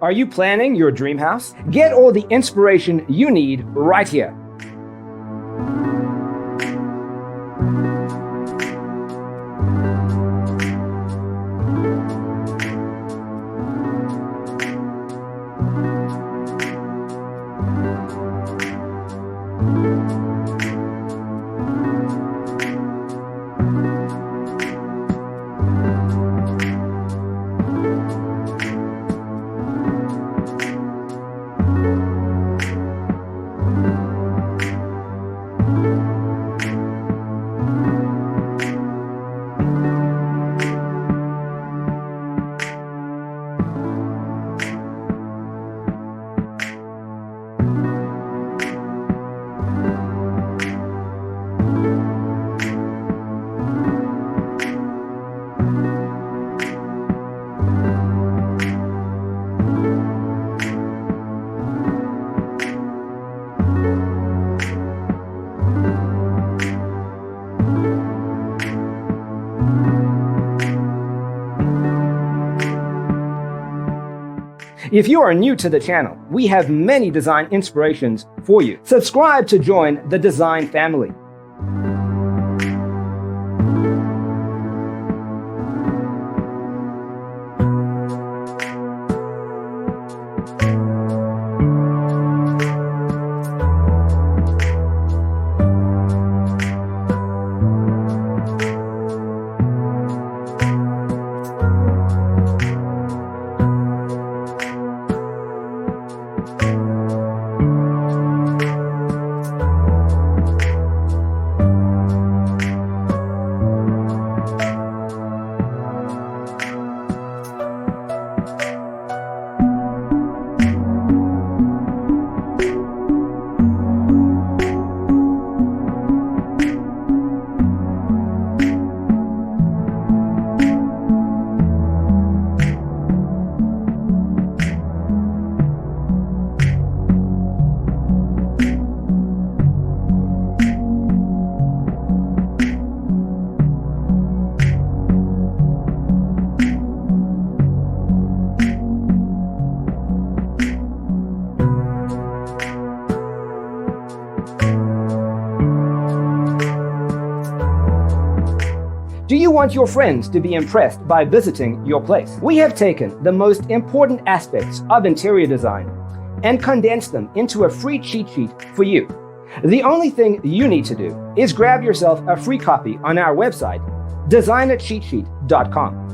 Are you planning your dream house? Get all the inspiration you need right here. If you are new to the channel, we have many design inspirations for you. Subscribe to join the design family. Do you want your friends to be impressed by visiting your place? We have taken the most important aspects of interior design and condensed them into a free cheat sheet for you. The only thing you need to do is grab yourself a free copy on our website, designercheatsheet.com.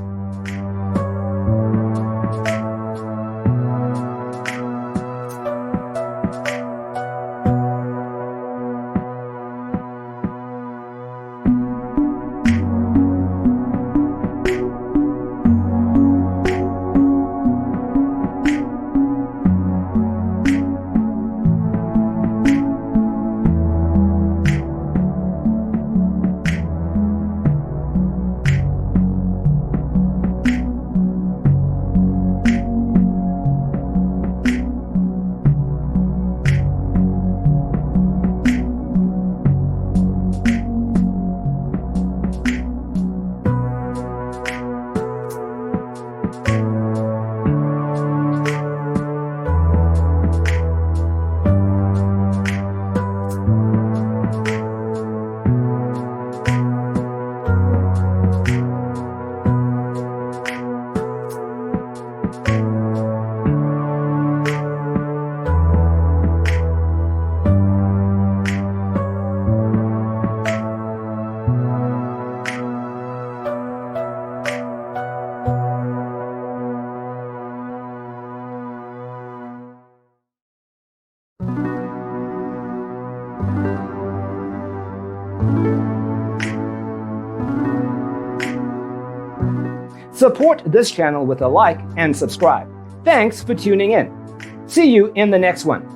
Support this channel with a like and subscribe. Thanks for tuning in. See you in the next one.